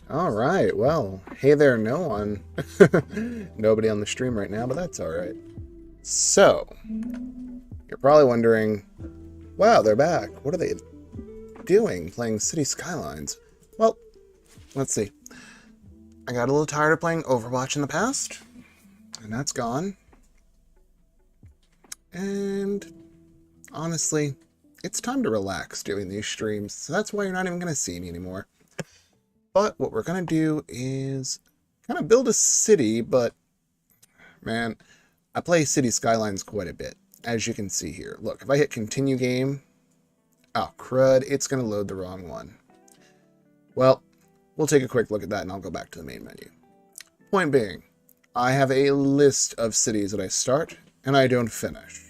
All right, well, hey there, no one. Nobody on the stream right now, but that's all right. So, you're probably wondering, wow, they're back. What are they doing playing City Skylines? Well, let's see. I got a little tired of playing Overwatch in the past, and that's gone. And honestly, it's time to relax doing these streams, so that's why you're not even going to see me anymore. But what we're going to do is kind of build a city, but man, I play City Skylines quite a bit, as you can see here. Look, if I hit continue game, oh crud, it's going to load the wrong one. Well, we'll take a quick look at that and I'll go back to the main menu. Point being, I have a list of cities that I start and I don't finish.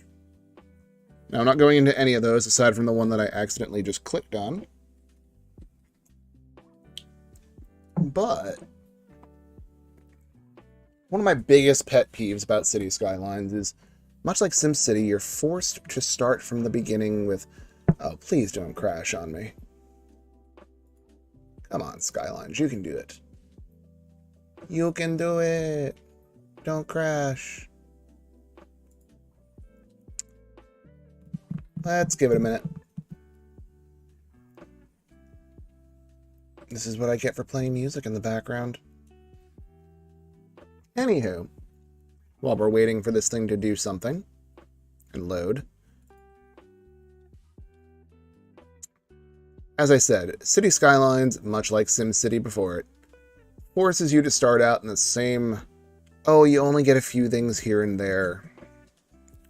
Now, I'm not going into any of those aside from the one that I accidentally just clicked on. But one of my biggest pet peeves about City Skylines is, much like SimCity, you're forced to start from the beginning with, oh, please don't crash on me. Come on, Skylines, you can do it. You can do it. Don't crash. Let's give it a minute. This is what I get for playing music in the background. Anywho, while we're waiting for this thing to do something and load, as I said, City Skylines, much like SimCity before it, forces you to start out in the same, oh, you only get a few things here and there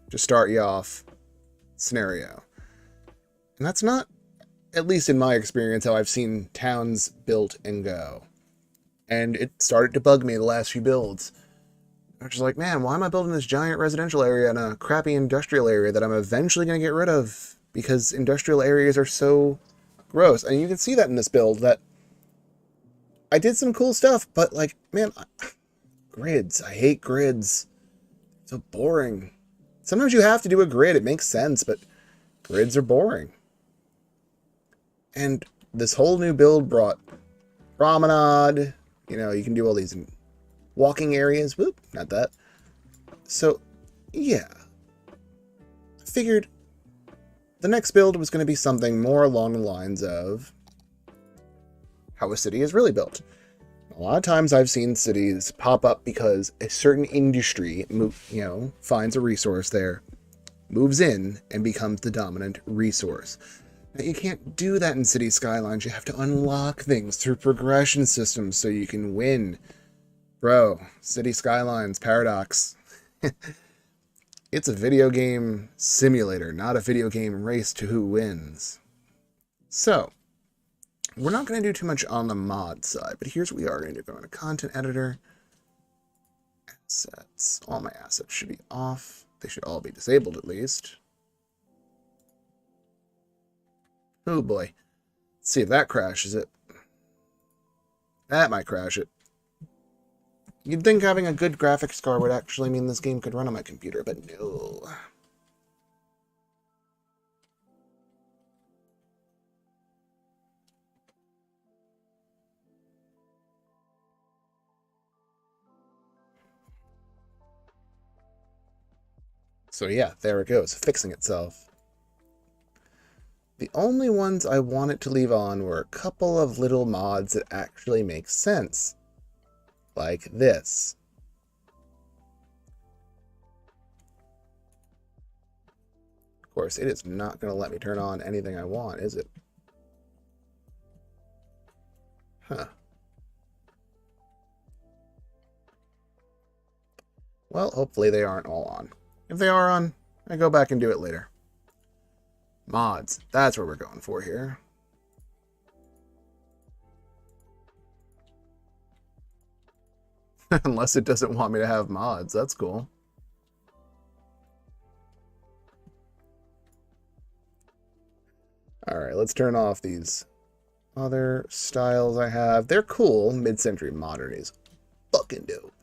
to start you off scenario. And that's not, at least in my experience, how I've seen towns built and go. And it started to bug me the last few builds. I was just like, man, why am I building this giant residential area in a crappy industrial area that I'm eventually going to get rid of? Because industrial areas are so gross. And you can see that in this build, that I did some cool stuff, but like, man, grids. I hate grids. So boring. Sometimes you have to do a grid. It makes sense, but grids are boring. And this whole new build brought promenade. You know, you can do all these walking areas. Whoop, not that. So, yeah. I figured the next build was going to be something more along the lines of how a city is really built. A lot of times I've seen cities pop up because a certain industry, finds a resource there, moves in, and becomes the dominant resource. Now, you can't do that in City Skylines. You have to unlock things through progression systems so you can win. Bro, City Skylines, paradox. It's a video game simulator, not a video game race to who wins. So, we're not going to do too much on the mod side, but here's what we are going to do. Go into content editor, assets. All my assets should be off. They should all be disabled at least. Oh boy. Let's see if that crashes it. That might crash it. You'd think having a good graphics card would actually mean this game could run on my computer, but no. So yeah, there it goes, fixing itself. The only ones I wanted to leave on were a couple of little mods that actually make sense. Like this. Of course, it is not going to let me turn on anything I want, is it? Huh. Well, hopefully they aren't all on. If they are on, I go back and do it later. Mods, that's what we're going for here. Unless it doesn't want me to have mods, that's cool. Alright, let's turn off these other styles I have. They're cool. Mid-century modern is fucking dope.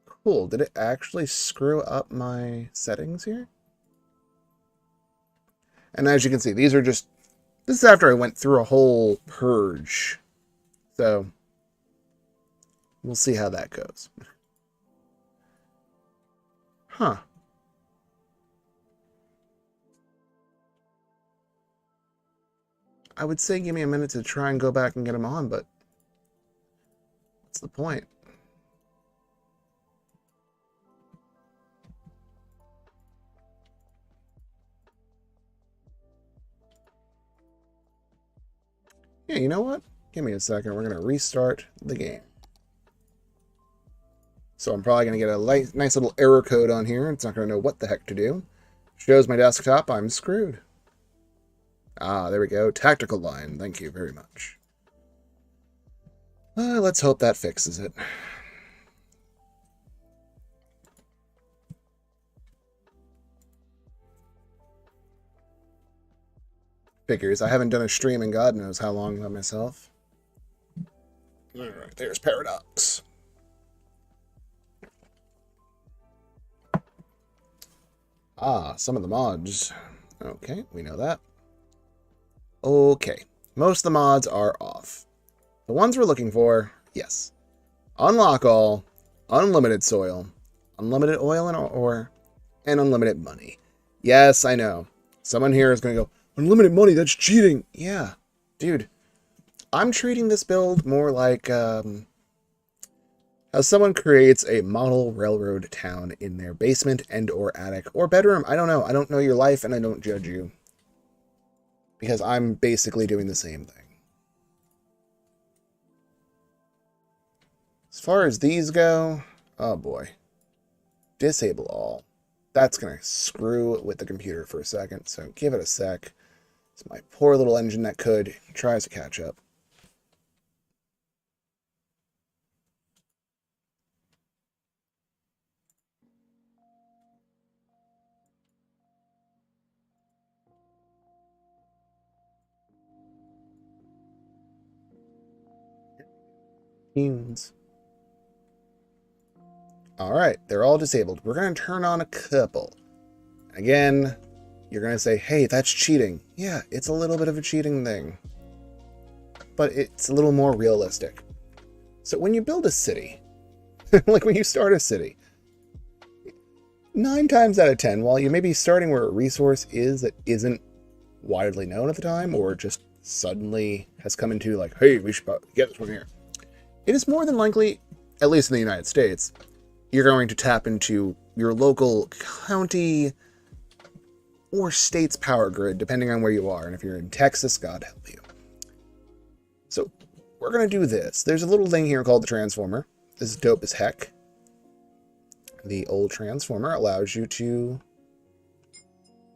Cool. Did it actually screw up my settings here? And as you can see, these are just This is after I went through a whole purge. So, we'll see how that goes. Huh. I would say give me a minute to try and go back and get him on, but what's the point? Yeah, you know what? Give me a second. We're going to restart the game. So I'm probably going to get a nice little error code on here. It's not going to know what the heck to do. Shows my desktop. I'm screwed. Ah, there we go. Tactical line. Thank you very much. Let's hope that fixes it. Figures. I haven't done a stream in God knows how long by myself. Alright, there's Paradox. Ah, some of the mods. Okay, we know that. Okay, most of the mods are off. The ones we're looking for, yes. Unlock all, unlimited soil, unlimited oil and ore, and unlimited money. Yes, I know. Someone here is going to go, unlimited money, that's cheating. Yeah, dude. I'm treating this build more like how someone creates a model railroad town in their basement and or attic or bedroom. I don't know. I don't know your life and I don't judge you. Because I'm basically doing the same thing. As far as these go, oh boy. Disable all. That's going to screw with the computer for a second, so give it a sec. It's my poor little engine that tries to catch up. Tunes. Alright, they're all disabled. We're going to turn on a couple. Again, you're going to say, hey, that's cheating. Yeah, it's a little bit of a cheating thing. But it's a little more realistic. So when you build a city, like when you start a city, 9 times out of 10, while you may be starting where a resource is that isn't widely known at the time, or just suddenly has come into like, hey, we should get this one here. It is more than likely, at least in the United States, you're going to tap into your local county or state's power grid, depending on where you are. And if you're in Texas, God help you. So we're going to do this. There's a little thing here called the transformer. This is dope as heck. The old transformer allows you to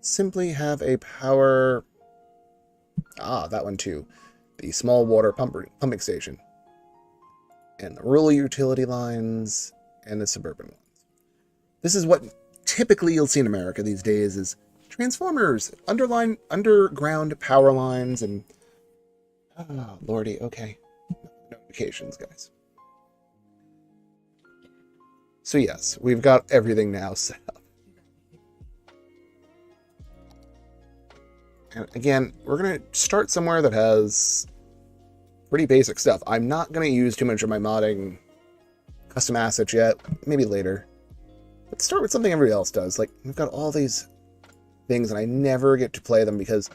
simply have a power... Ah, that one too. The small water pumping station. And the rural utility lines, and the suburban ones. This is what typically you'll see in America these days is transformers, underground power lines, and... Oh, lordy, okay. Notifications, guys. So yes, we've got everything now set up. And again, we're going to start somewhere that has pretty basic stuff. I'm not going to use too much of my modding custom assets yet. Maybe later. Let's start with something everybody else does. Like, we've got all these things and I never get to play them because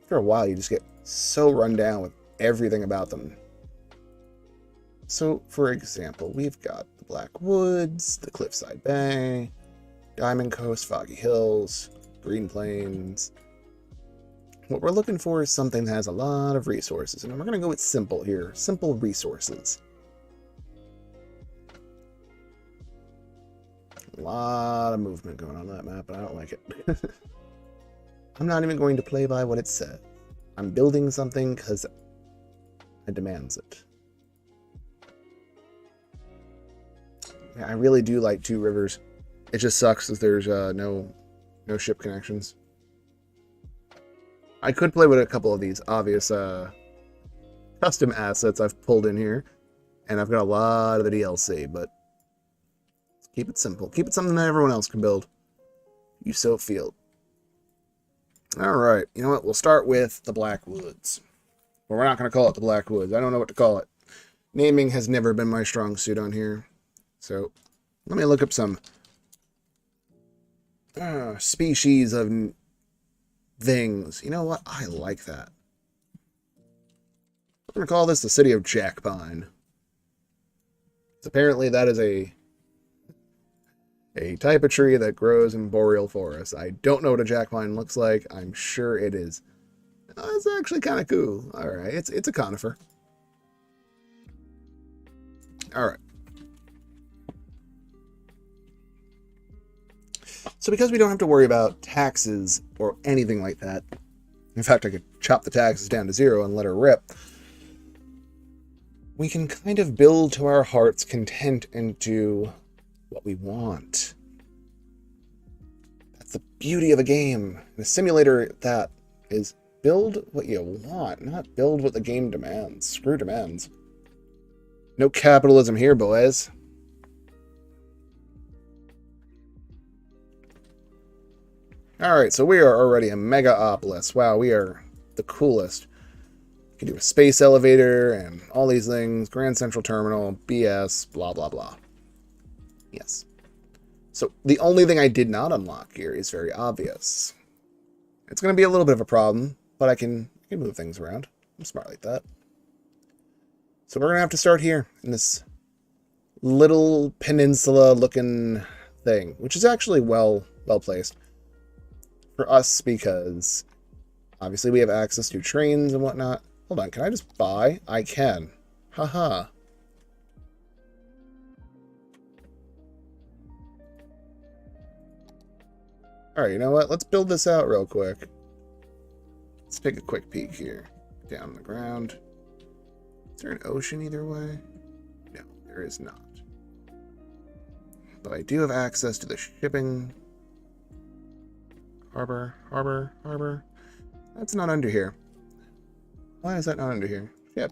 after a while you just get so run down with everything about them. So, for example, we've got the Black Woods, the Cliffside Bay, Diamond Coast, Foggy Hills, Green Plains. What we're looking for is something that has a lot of resources, and we're going to go with simple here. Simple resources. A lot of movement going on that map, and I don't like it. I'm not even going to play by what it says. I'm building something because it demands it. Yeah, I really do like Two Rivers. It just sucks that there's no ship connections. I could play with a couple of these obvious custom assets I've pulled in here, and I've got a lot of the DLC, but keep it simple. Keep it something that everyone else can build. You so feel. All right. You know what? We'll start with the Black Woods. Well, we're not going to call it the Black Woods. I don't know what to call it. Naming has never been my strong suit on here. So let me look up some species of things. You know what? I like that. We're going to call this the City of Jackpine. Apparently that is a type of tree that grows in boreal forests. I don't know what a jackpine looks like. I'm sure it is. It's actually kind of cool. All right, it's a conifer. All right. So because we don't have to worry about taxes or anything like that, in fact, I could chop the taxes down to 0 and let her rip, we can kind of build to our heart's content and do what we want. That's the beauty of a game. In a simulator, that is build what you want, not build what the game demands. Screw demands. No capitalism here, boys. Alright, so we are already a megaopolis. Wow, we are the coolest. You can do a space elevator and all these things. Grand Central Terminal, BS, blah, blah, blah. Yes. So the only thing I did not unlock here is very obvious. It's going to be a little bit of a problem, but I can move things around. I'm smart like that. So we're going to have to start here in this little peninsula-looking thing, which is actually well placed for us because obviously we have access to trains and whatnot. Hold on, can I just buy? I can. Haha. Alright, you know what? Let's build this out real quick. Let's take a quick peek here. Down the ground. Is there an ocean either way? No, there is not. But I do have access to the shipping. Harbor. That's not under here. Why is that not under here? Ship.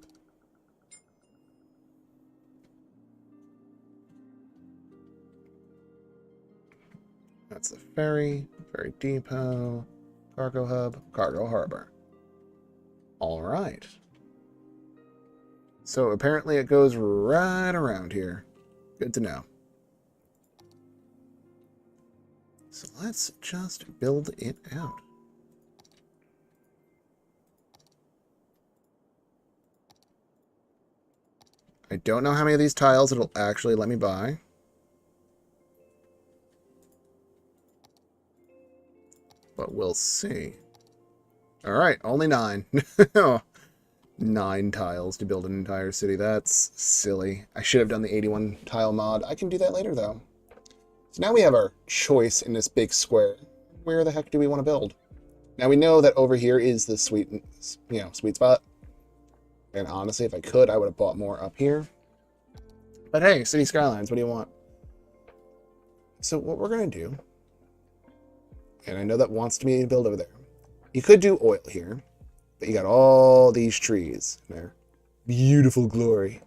That's the ferry depot, cargo hub, cargo harbor. All right. So apparently it goes right around here. Good to know. So let's just build it out. I don't know how many of these tiles it'll actually let me buy. But we'll see. Alright, only 9. 9 tiles to build an entire city. That's silly. I should have done the 81 tile mod. I can do that later, though. So now we have our choice in this big square. Where the heck do we want to build? Now we know that over here is the sweet spot. And honestly, if I could, I would have bought more up here. But hey, City Skylines, what do you want? So what we're going to do, and I know that wants to be built over there. You could do oil here, but you got all these trees in there. Beautiful glory.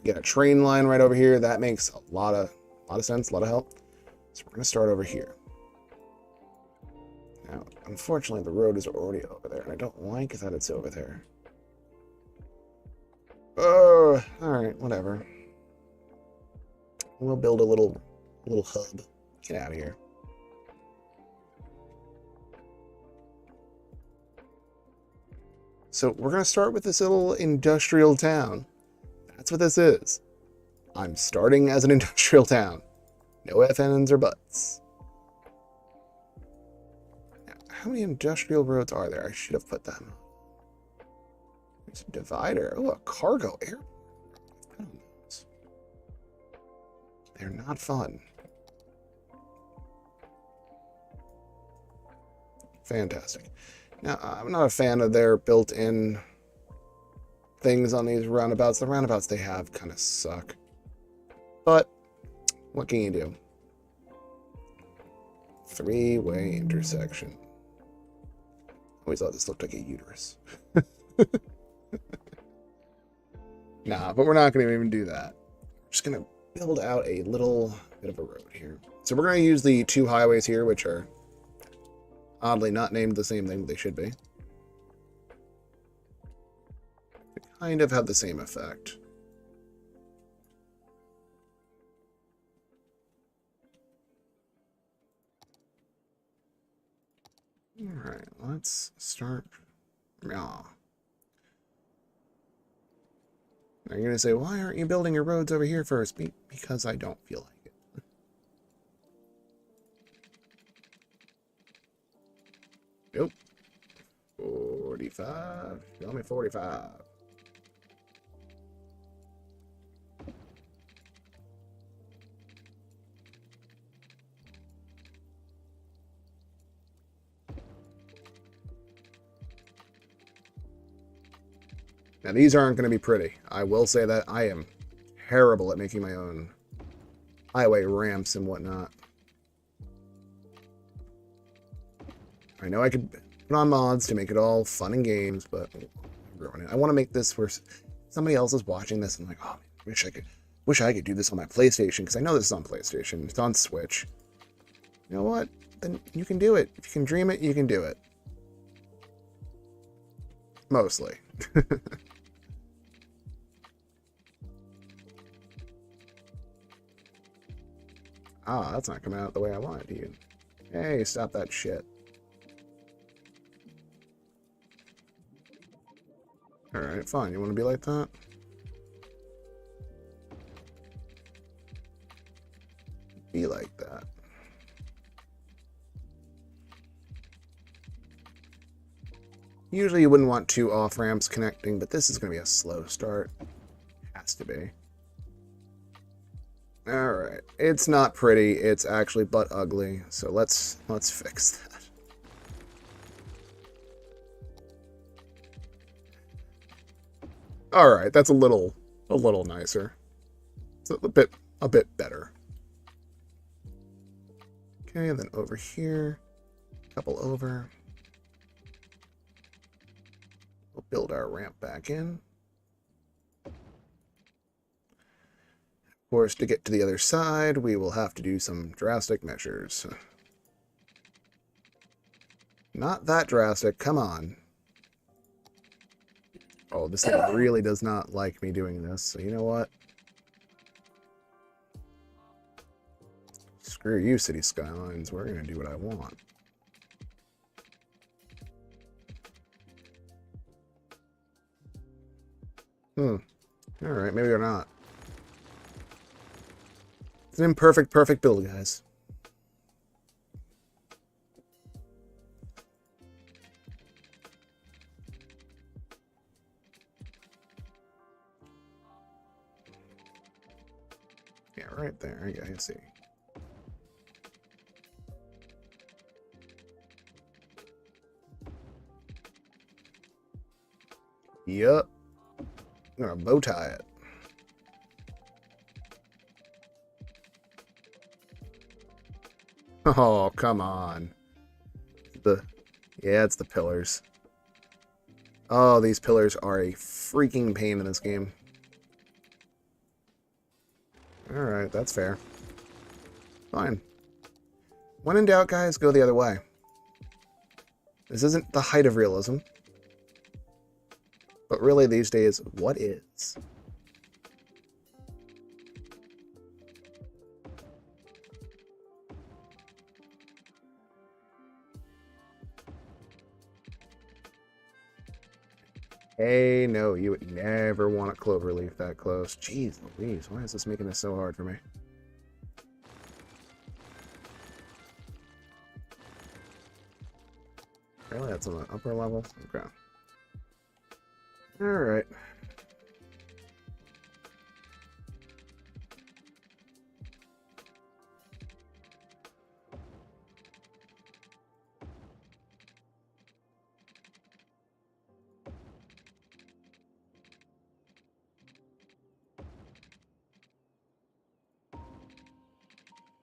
You got a train line right over here. That makes a lot of sense, a lot of help. So we're going to start over here. Now, unfortunately, the road is already over there, and I don't like that it's over there. Oh, all right, whatever. We'll build a little hub. Get out of here. So we're going to start with this little industrial town. That's what this is. I'm starting as an industrial town. No ifs, ands, or buts. Now, how many industrial roads are there? I should have put them. There's a divider. Oh, a cargo airport. They're not fun. Fantastic. Now, I'm not a fan of their built-in things on these roundabouts. The roundabouts they have kind of suck. But, what can you do? 3-way intersection. I always thought this looked like a uterus. Nah, but we're not going to even do that. We're just going to build out a little bit of a road here. So we're going to use the 2 highways here, which are Oddly not named the same thing they should be. They kind of have the same effect. Alright, let's start. Yeah. Now you're going to say, why aren't you building your roads over here first? Because I don't feel like it. Nope. 45. Show me 45. Now, these aren't going to be pretty. I will say that I am terrible at making my own highway ramps and whatnot. I know I could put on mods to make it all fun and games, but I want to make this where somebody else is watching this and like, oh, man, wish I could do this on my PlayStation, because I know this is on PlayStation. It's on Switch. You know what? Then you can do it. If you can dream it, you can do it. Mostly. Ah, that's not coming out the way I want it to. Hey, stop that shit. Alright, fine. You want to be like that? Be like that. Usually you wouldn't want two off-ramps connecting, but this is going to be a slow start. Has to be. Alright. It's not pretty. It's actually butt ugly. So let's fix that. Alright, that's a little nicer. It's a bit better. Okay, and then over here. A couple over. We'll build our ramp back in. Of course, to get to the other side, we will have to do some drastic measures. Not that drastic, come on. Oh, this thing really does not like me doing this, so you know what? Screw you, City Skylines. We're going to do what I want. Alright, maybe we're not. It's an imperfect, perfect build, guys. Yeah, right there. I see. Yup. I'm gonna bow tie it. Oh, come on. Yeah, it's the pillars. Oh, these pillars are a freaking pain in this game. Alright, that's fair. Fine. When in doubt, guys, go the other way. This isn't the height of realism. But really, these days, what is? Hey, no, you would never want a cloverleaf that close. Jeez Louise, why is this making this so hard for me? Really, that's on the upper level? Okay. Alright.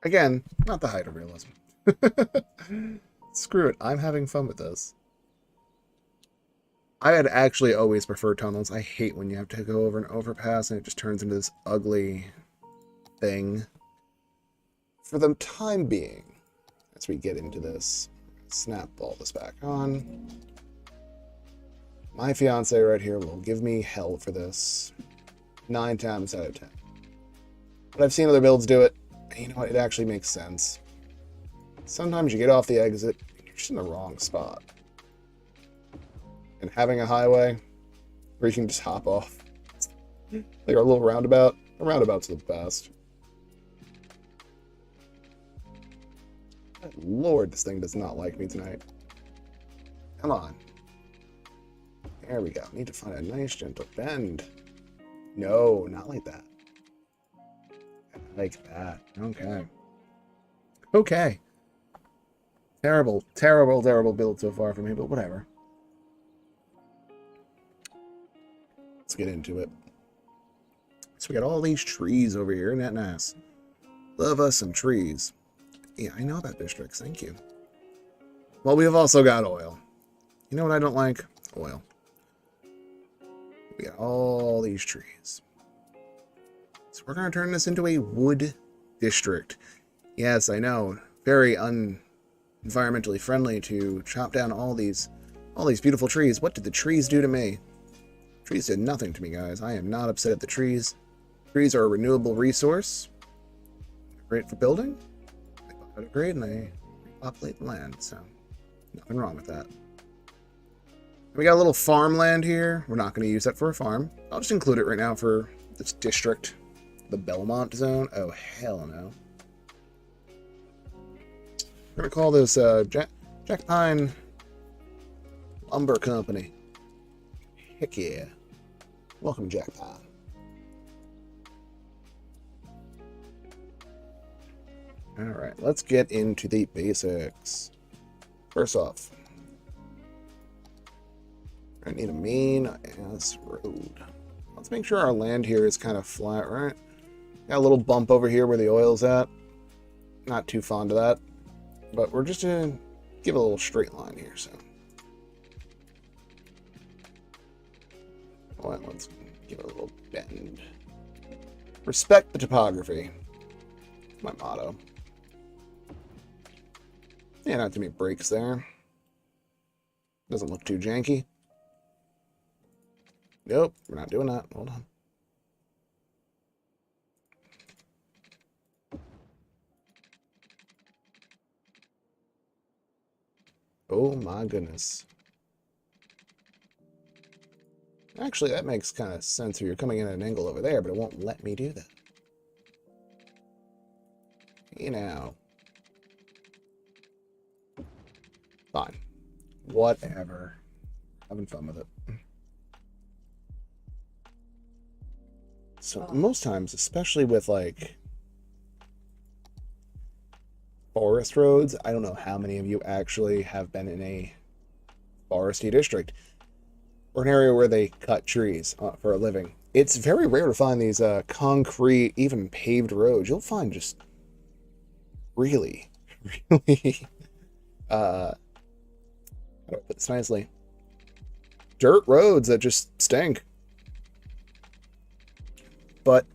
Again, not the height of realism. Screw it, I'm having fun with this. I had actually always preferred tunnels. I hate when you have to go over an overpass and it just turns into this ugly thing. For the time being, as we get into this, Snap all this back on. My fiance right here will give me hell for this 9 times out of 10. But I've seen other builds do it. And you know what? It actually makes sense. Sometimes you get off the exit, and you're just in the wrong spot. And having a highway where you can just hop off, like our little roundabout. The roundabout's the best. Lord, this thing does not like me tonight. Come on. There we go. Need to find a nice gentle bend. No, not like that. Like that. Okay. Okay. Terrible, terrible, terrible build so far for me, but whatever. Let's get into it. So we got all these trees over here. Isn't that nice? Love us some trees. Yeah, I know about districts. Thank you. Well, we have also got oil. You know what I don't like? Oil. We got all these trees. So we're going to turn this into a wood district. Yes, I know. Very environmentally friendly to chop down all these beautiful trees. What did the trees do to me? Trees did nothing to me, guys. I am not upset at the trees. Trees are a renewable resource. Great for building. They biodegrade and they repopulate the land, so nothing wrong with that. We got a little farmland here. We're not going to use that for a farm. I'll just include it right now for this district. The Belmont zone. Oh, hell no. We're going to call this Jack Pine Lumber Company. Heck yeah. Welcome, Jack Pine. Alright, let's get into the basics. First off, I need a main-ass road. Let's make sure our land here is kind of flat, right? Got a little bump over here where the oil's at. Not too fond of that. But we're just going to give it a little straight line here, so. Well, let's give it a little bend. Respect the topography. That's my motto. Yeah, not too many breaks there. Doesn't look too janky. Nope, we're not doing that. Hold on. Oh my goodness. Actually, that makes kind of sense if you're coming in at an angle over there, but it won't let me do that. You know. Fine. Whatever. Having fun with it. So most times, especially with like forest roads, I don't know how many of you actually have been in a foresty district or an area where they cut trees for a living. It's very rare to find these concrete, even paved roads. You'll find just really, really, how do I put this nicely? Dirt roads that just stink. But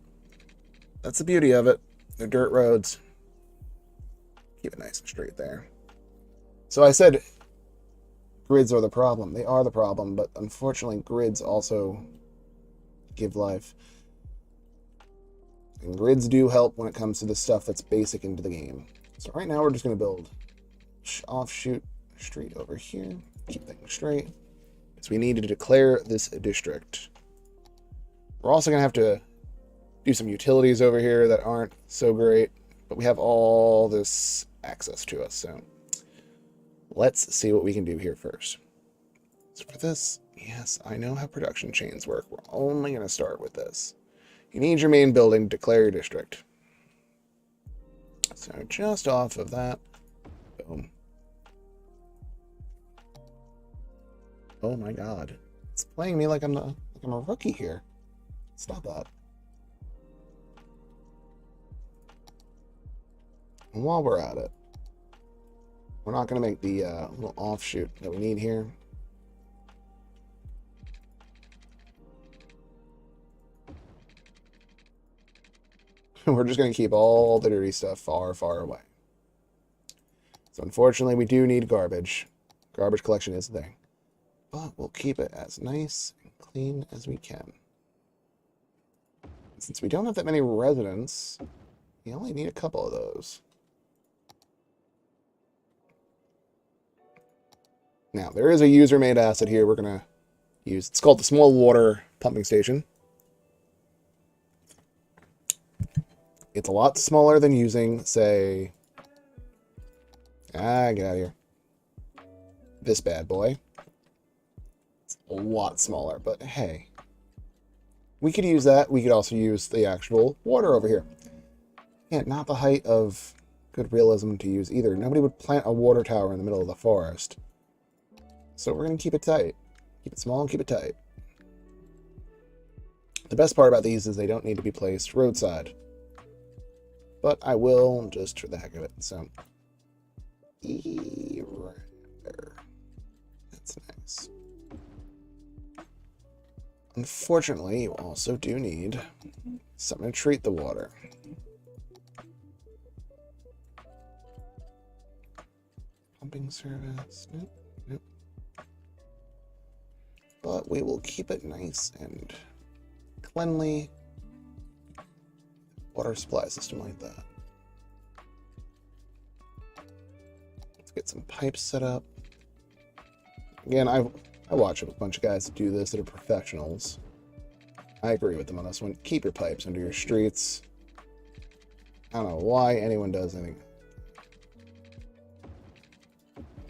that's the beauty of it. They're dirt roads. Keep it nice and straight there. So I said grids are the problem. They are the problem, but unfortunately grids also give life. And grids do help when it comes to the stuff that's basic into the game. So right now we're just going to build offshoot street over here. Keep things straight. So we need to declare this district. We're also going to have to do some utilities over here that aren't so great, but we have all this access to us, so let's see what we can do here first. So for this, yes, I know how production chains work. We're only going to start with this. You need your main building to declare your district. So just off of that, boom. Oh my god. It's playing me like I'm a rookie here. Stop that. And while we're at it, we're not going to make the little offshoot that we need here. We're just going to keep all the dirty stuff far, far away. So unfortunately, we do need garbage. Garbage collection is the thing. But we'll keep it as nice and clean as we can. Since we don't have that many residents, we only need a couple of those. Now, there is a user-made asset here we're going to use. It's called the Small Water Pumping Station. It's a lot smaller than using, say... get out of here. This bad boy. It's a lot smaller, but hey. We could use that. We could also use the actual water over here. Yeah, not the height of good realism to use either. Nobody would plant a water tower in the middle of the forest. So we're going to keep it tight. Keep it small and keep it tight. The best part about these is they don't need to be placed roadside. But I will just for the heck of it. So, right there. That's nice. Unfortunately, you also do need something to treat the water. Pumping service. Nope. Nope. But we will keep it nice and cleanly. Water supply system like that. Let's get some pipes set up. Again, I watch a bunch of guys that do this that are professionals. I agree with them on this one. Keep your pipes under your streets. I don't know why anyone does anything.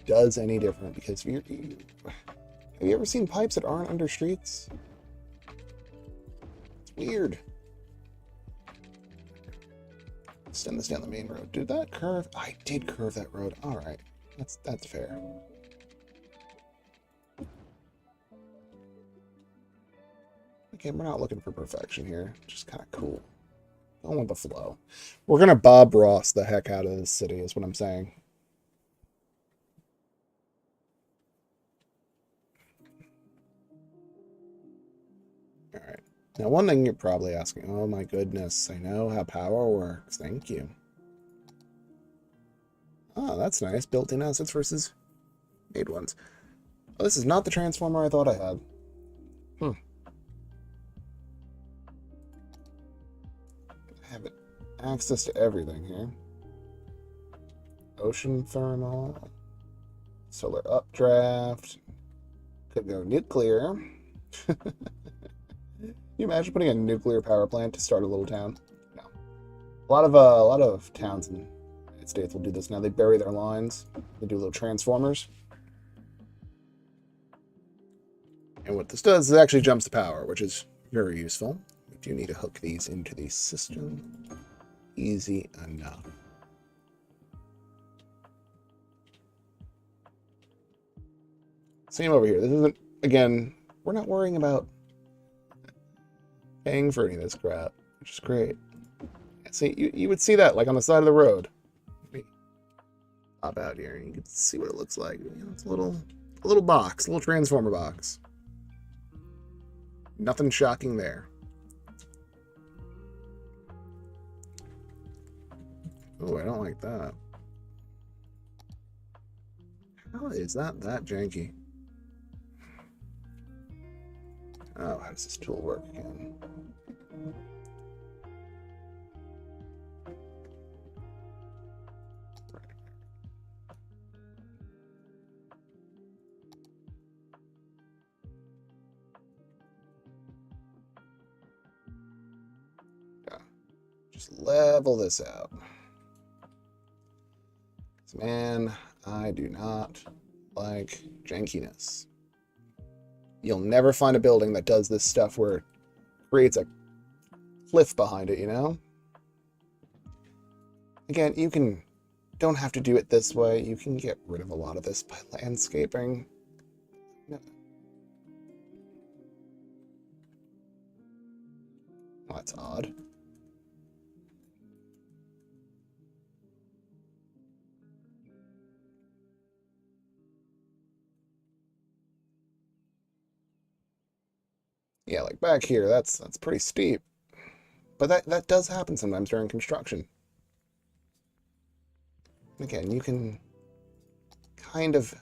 Does any different, because have you ever seen pipes that aren't under streets? It's weird. Send this down the main road. Did that curve? I did curve that road. All right, that's fair. Okay, we're not looking for perfection here. Just kind of cool. Going with the flow. We're gonna Bob Ross the heck out of this city, is what I'm saying. All right. Now, one thing you're probably asking, oh my goodness, I know how power works. Thank you. Oh, that's nice. Built-in assets versus made ones. Oh, this is not the transformer I thought I had. I have access to everything here. Ocean thermal. Solar updraft. Could go nuclear. Can you imagine putting a nuclear power plant to start a little town? No. A lot of towns in the United States will do this now. They bury their lines. They do little transformers. And what this does is it actually jumps the power, which is very useful. We do need to hook these into the system. Easy enough. Same over here. This isn't, again, we're not worrying about paying for any of this crap, which is great. See, you would see that like on the side of the road. Let me pop out here and you can see what it looks like. You know, it's a little box, a little transformer box. Nothing shocking there. Oh, I don't like that. How is that janky? Oh, how does this tool work again? Yeah. Just level this out. Man, I do not like jankiness. You'll never find a building that does this stuff where it creates a cliff behind it, you know? Again, don't have to do it this way. You can get rid of a lot of this by landscaping. No. Well, that's odd. Yeah, like back here, that's pretty steep. But that does happen sometimes during construction. Again, you can kind of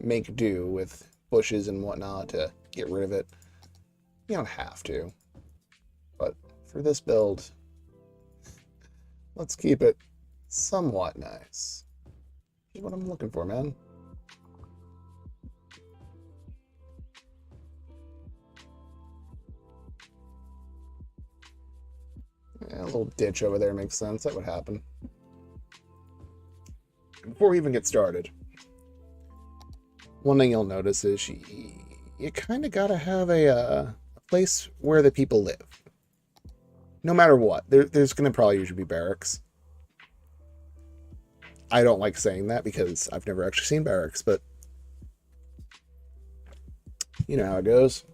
make do with bushes and whatnot to get rid of it. You don't have to. But for this build, let's keep it somewhat nice. That's what I'm looking for, man. Yeah, a little ditch over there makes sense. That would happen. Before we even get started, one thing you'll notice is you kind of got to have a place where the people live. No matter what. There's going to probably usually be barracks. I don't like saying that because I've never actually seen barracks, but you know how it goes.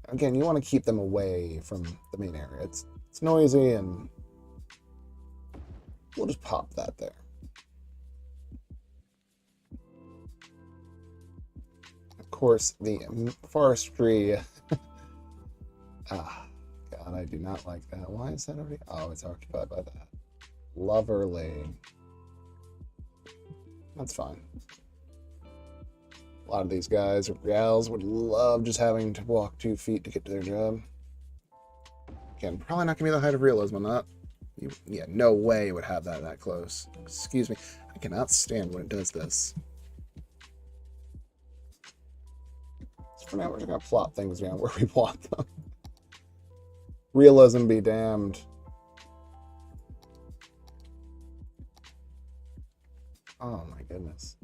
Again, you want to keep them away from the main area. It's noisy, and we'll just pop that there. Of course, the forestry. God, I do not like that. Why is that already? Oh, it's occupied by that. Lover Lane. That's fine. A lot of these guys or gals would love just having to walk 2 feet to get to their job. Again, probably not going to be the height of realism on that. Yeah, no way it would have that close. Excuse me. I cannot stand when it does this. So for now, we're just going to plot things down where we want them. Realism be damned. Oh my goodness.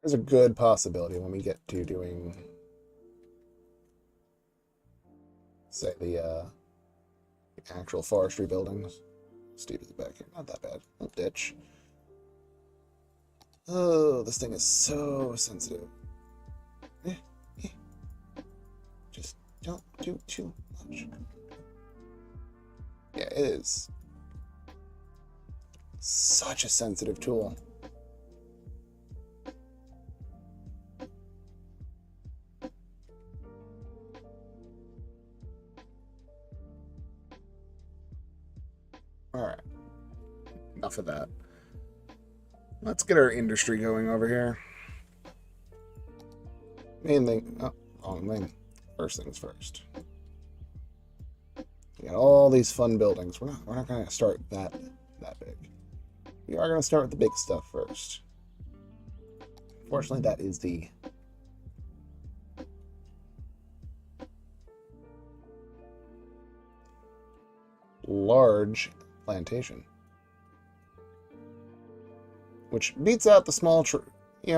There's a good possibility when we get to doing, say, the actual forestry buildings. Steep is back here. Not that bad. Little ditch. Oh, this thing is so sensitive. Just don't do too much. Yeah, it is such a sensitive tool. Alright. Enough of that. Let's get our industry going over here. Main thing. Oh, first things first. We got all these fun buildings. We're not going to start that big. We are going to start with the big stuff first. Fortunately, that is the large plantation, which beats out the small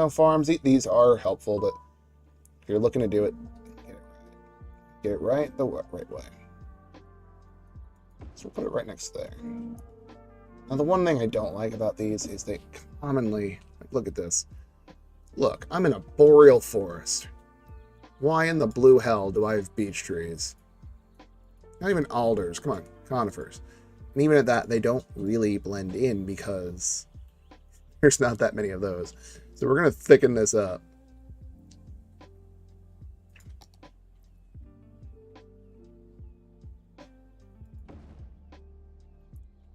farms. These are helpful, but if you're looking to do it, get it right the right way. So we'll put it right next there. Now, the one thing I don't like about these is they commonly, look at this. Look, I'm in a boreal forest. Why in the blue hell do I have beech trees? Not even alders. Come on, conifers. And even at that, they don't really blend in because there's not that many of those. So we're going to thicken this up.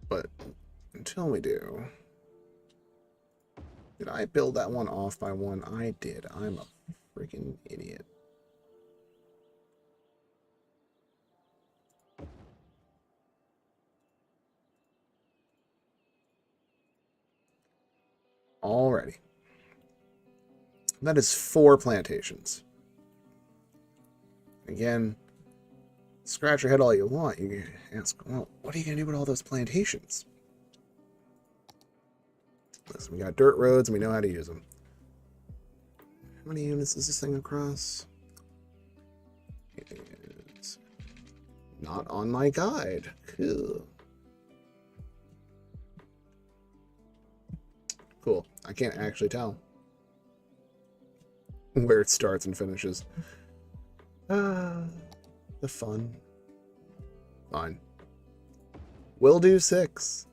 But until we do... Did I build that one off by one? I did. I'm a freaking idiot. Alrighty. That is 4 plantations. Again, scratch your head all you want. You can ask, well, what are you going to do with all those plantations? Listen, we got dirt roads and we know how to use them. How many units is this thing across? It's not on my guide. Cool. Cool. I can't actually tell where it starts and finishes. The fun. Fine. We'll do 6.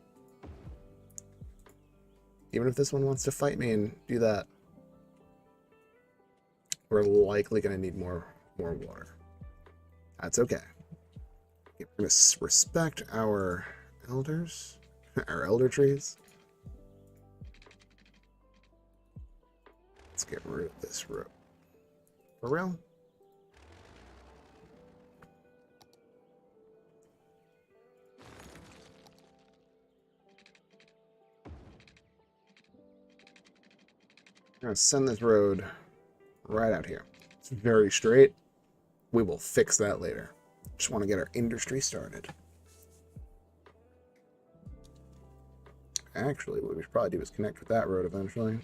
Even if this one wants to fight me and do that, we're likely going to need more water. That's okay. We're going to respect our elders, our elder trees. Let's get rid of this rope. For real? I'm going to send this road right out here. It's very straight. We will fix that later. Just want to get our industry started. Actually, what we should probably do is connect with that road eventually.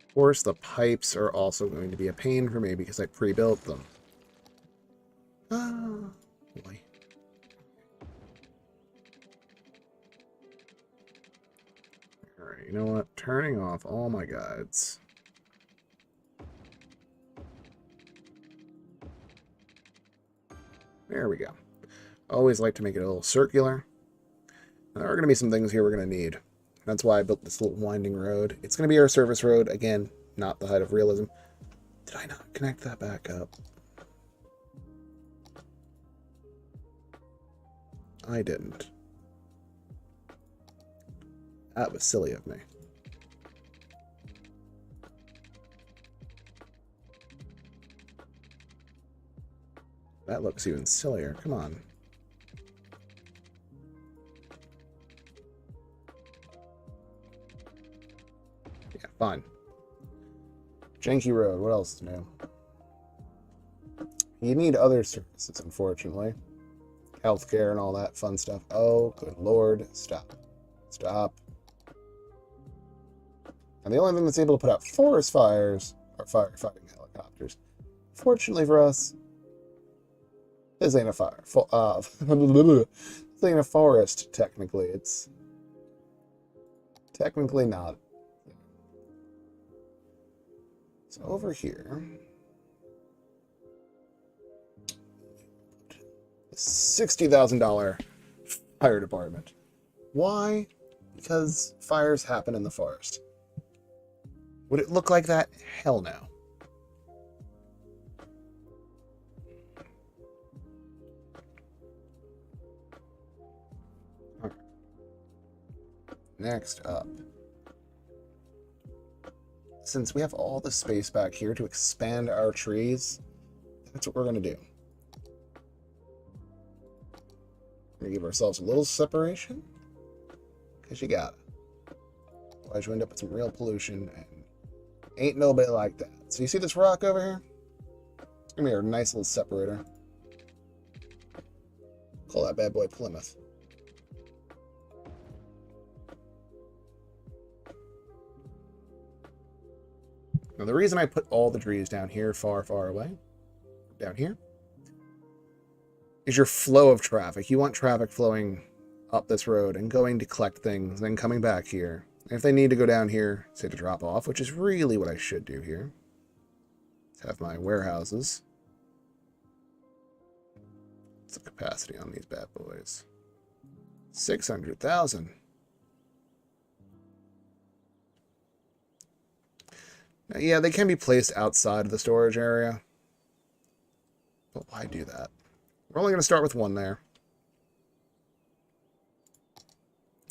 Of course, the pipes are also going to be a pain for me because I pre-built them. Oh, boy. Alright, you know what? Turning off all my guides. There we go. Always like to make it a little circular. There are going to be some things here we're going to need. That's why I built this little winding road. It's going to be our service road. Again, not the height of realism. Did I not connect that back up? I didn't. That was silly of me. That looks even sillier. Come on. Yeah, fine. Janky road. What else is new? You need other services, unfortunately. Healthcare and all that fun stuff. Oh, good lord. Stop. Stop. And the only thing that's able to put out forest fires are firefighting helicopters. Fortunately for us, this ain't a fire. This ain't a forest, technically. It's technically not. So over here, $60,000 fire department. Why? Because fires happen in the forest. Would it look like that? Hell no. Okay. Next up. Since we have all the space back here to expand our trees, that's what we're going to do. We're going to give ourselves a little separation, because you got it. Otherwise you end up with some real pollution, and ain't nobody like that. So you see this rock over here? It's going to be our nice little separator. Call that bad boy Plymouth. Now, the reason I put all the trees down here, far, far away, down here, is your flow of traffic. You want traffic flowing up this road and going to collect things, then coming back here. And if they need to go down here, say to drop off, which is really what I should do here, have my warehouses. What's the capacity on these bad boys? 600,000. Yeah, they can be placed outside of the storage area. But why do that? We're only going to start with one there.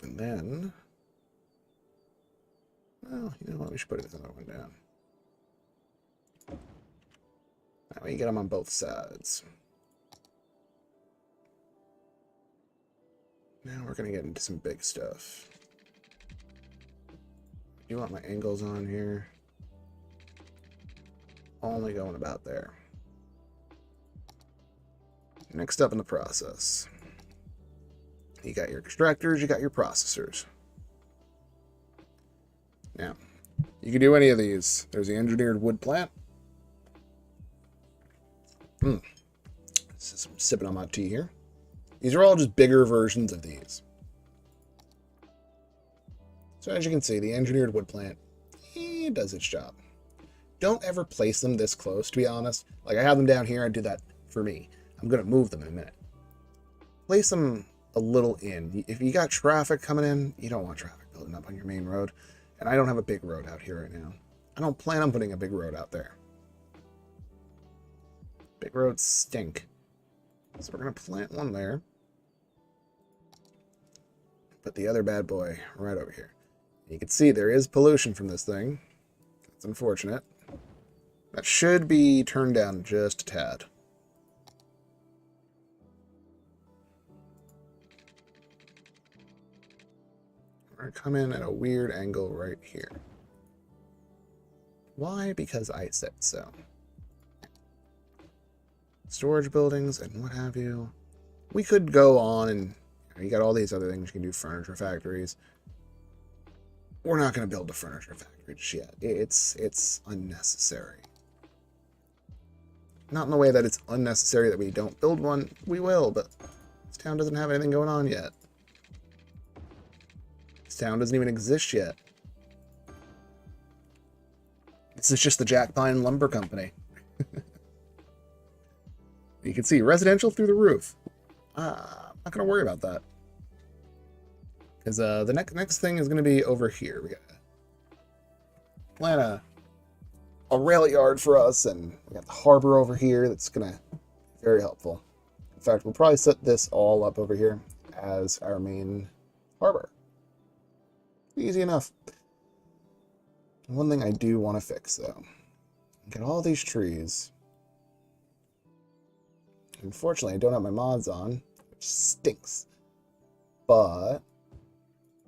And then... well, you know what? We should put another one down. That way you get them on both sides. Now we're going to get into some big stuff. You want my angles on here? Only going about there. Next up in the process, you got your extractors, you got your processors. Now, you can do any of these. There's the engineered wood plant. So I'm sipping on my tea here. These are all just bigger versions of these. So as you can see, the engineered wood plant, it does its job. Don't ever place them this close, to be honest. Like, I have them down here, I do that for me. I'm going to move them in a minute. Place them a little in. If you got traffic coming in, you don't want traffic building up on your main road. And I don't have a big road out here right now. I don't plan on putting a big road out there. Big roads stink. So we're going to plant one there. Put the other bad boy right over here. You can see there is pollution from this thing. That's unfortunate. That should be turned down just a tad. We're going to come in at a weird angle right here. Why? Because I said so. Storage buildings and what have you. We could go on and you got all these other things. You can do furniture factories. We're not going to build a furniture factory just yet. It's unnecessary. Not in the way that it's unnecessary that we don't build one. We will, but this town doesn't have anything going on yet. This town doesn't even exist yet. This is just the Jack Pine Lumber Company. You can see residential through the roof. I'm not going to worry about that. Because the next thing is going to be over here. We got to plan a rail yard for us, and we got the harbor over here that's going to be very helpful. In fact, we'll probably set this all up over here as our main harbor. Easy enough. One thing I do want to fix, though. Get all these trees. Unfortunately, I don't have my mods on, which stinks. But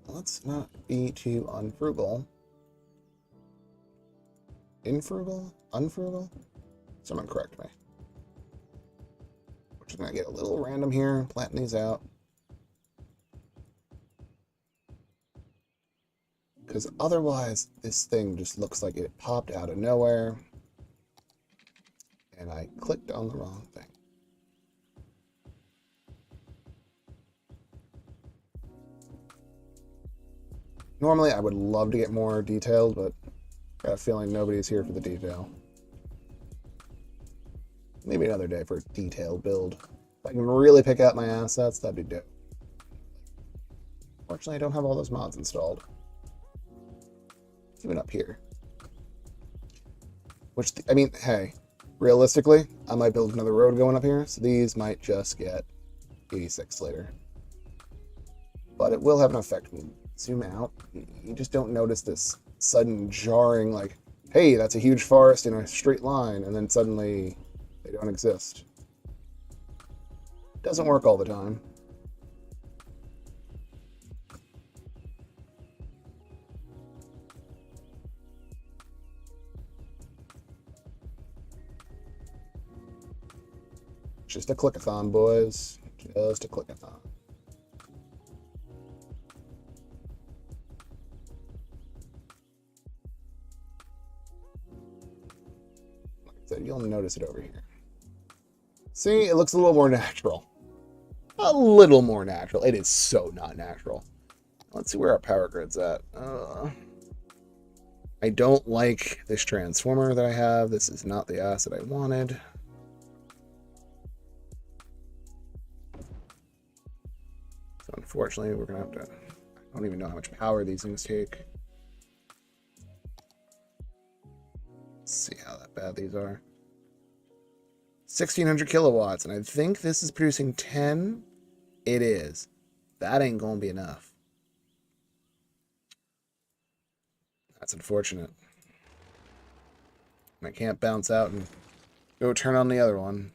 let's not be too unfrugal. Infrugal? Unfrugal? Someone correct me. We're just going to get a little random here, planting these out. Because otherwise, this thing just looks like it popped out of nowhere. And I clicked on the wrong thing. Normally, I would love to get more detailed, but I got a feeling nobody's here for the detail. Maybe another day for a detailed build. If I can really pick out my assets, that'd be dope. Fortunately, I don't have all those mods installed. Even up here. Which, I mean, hey, realistically, I might build another road going up here, so these might just get 86 later. But it will have an effect when you zoom out. You just don't notice this sudden jarring, like, hey, that's a huge forest in a straight line, and then suddenly they don't exist. Doesn't work all the time. Just a clickathon, boys. Just a clickathon. Like I said, you'll notice it over here. See, it looks a little more natural. A little more natural. It is so not natural. Let's see where our power grid's at. I don't like this transformer that I have. This is not the asset I wanted. So unfortunately, we're going to have to... I don't even know how much power these things take. Let's see how that bad these are. 1,600 kilowatts, and I think this is producing 10. It is. That ain't going to be enough. That's unfortunate. And I can't bounce out and go turn on the other one.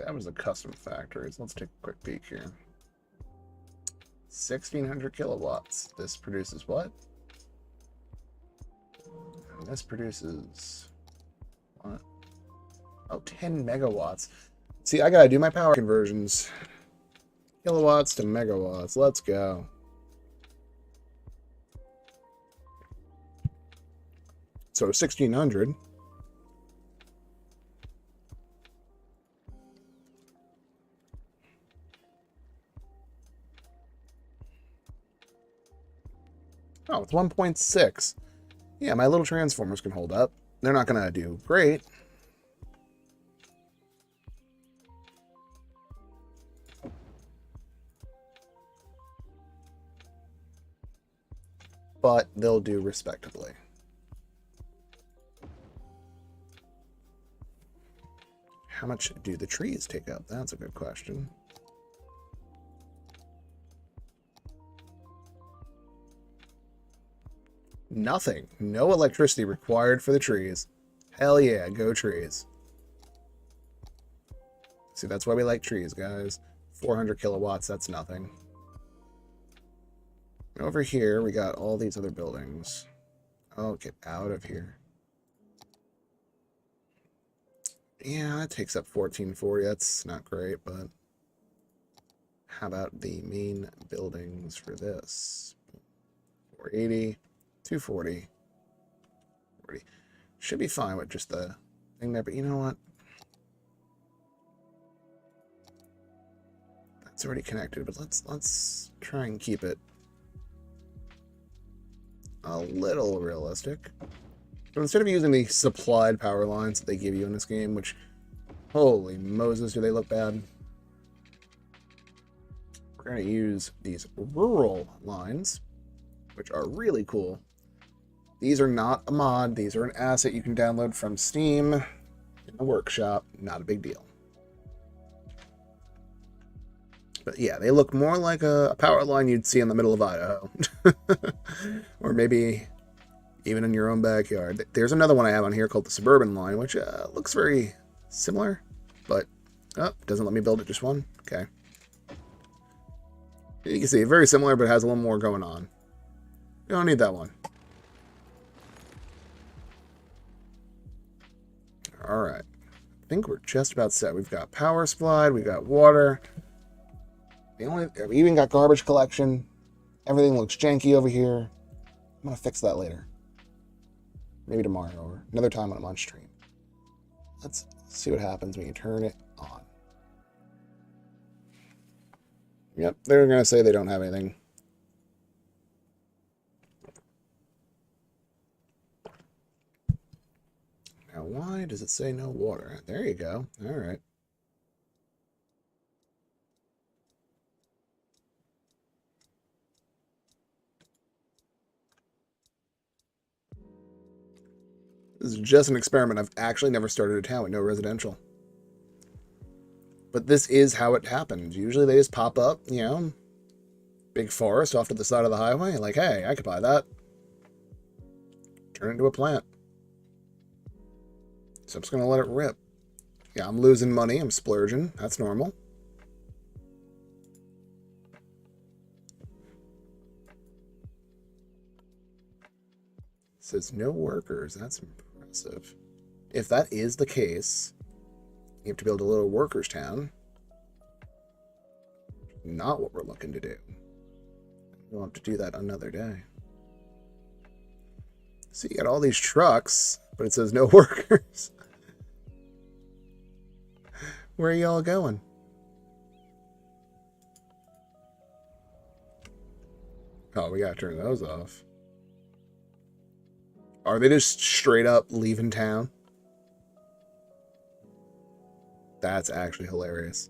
that was the custom factories. Let's take a quick peek here. 1600 kilowatts. This produces what? And this produces what? Oh, 10 megawatts. See, I gotta do my power conversions. Kilowatts to megawatts. Let's go. So 1600. Oh, it's 1.6. Yeah, my little transformers can hold up. They're not going to do great. But they'll do respectably. How much do the trees take up? That's a good question. Nothing. No electricity required for the trees. Hell yeah, go trees. See, that's why we like trees, guys. 400 kilowatts, that's nothing. Over here, we got all these other buildings. Oh, get out of here. Yeah, that takes up 1440. That's not great, but how about the main buildings for this? 480. 240. 40. Should be fine with just the thing there, but you know what? That's already connected, but let's try and keep it a little realistic. So instead of using the supplied power lines that they give you in this game, which, holy Moses, do they look bad? We're going to use these rural lines, which are really cool. These are not a mod. These are an asset you can download from Steam in the workshop. Not a big deal. But yeah, they look more like a power line you'd see in the middle of Idaho. Or maybe even in your own backyard. There's another one I have on here called the Suburban line, which looks very similar. But, oh, doesn't let me build it just one. Okay. You can see, very similar, but has a little more going on. You don't need that one. All right, I think we're just about set. We've got power supplied, we've got water. We even got garbage collection. Everything looks janky over here. I'm gonna fix that later. Maybe tomorrow or another time when I'm on stream. Let's see what happens when you turn it on. Yep, they're gonna say they don't have anything. Now, why does it say no water? There you go. All right. This is just an experiment. I've actually never started a town with no residential. But this is how it happens. Usually they just pop up, you know, big forest off to the side of the highway. Like, hey, I could buy that. Turn it into a plant. So I'm just going to let it rip. Yeah, I'm losing money. I'm splurging. That's normal. It says no workers. That's impressive. If that is the case, you have to build a little workers' town. Not what we're looking to do. We'll have to do that another day. So you got all these trucks, but it says no workers. Where are y'all going? Oh, we gotta turn those off. Are they just straight up leaving town? That's actually hilarious.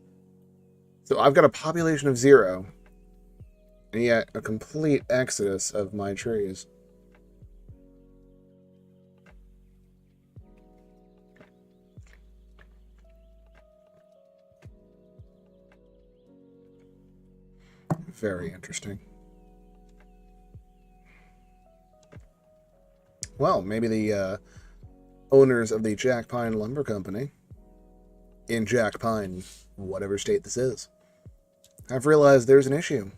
So I've got a population of 0, and yet a complete exodus of my trees. Very interesting. Well, maybe the owners of the Jack Pine Lumber Company in Jack Pine, whatever state this is. I've realized there's an issue.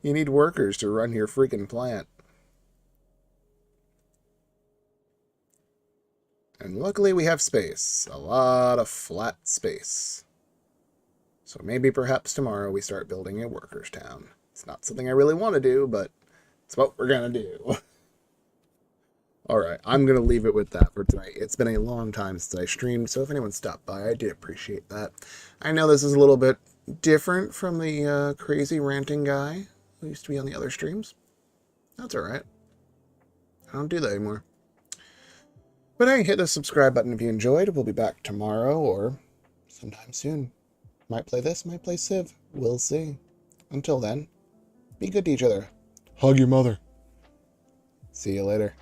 You need workers to run your freaking plant. And luckily we have space. A lot of flat space. So maybe perhaps tomorrow we start building a workers' town. It's not something I really want to do, but it's what we're going to do. Alright, I'm going to leave it with that for tonight. It's been a long time since I streamed, so if anyone stopped by, I did appreciate that. I know this is a little bit different from the crazy ranting guy who used to be on the other streams. That's alright. I don't do that anymore. But hey, hit the subscribe button if you enjoyed. We'll be back tomorrow or sometime soon. Might play this, might play Civ. We'll see. Until then, be good to each other. Hug your mother. See you later.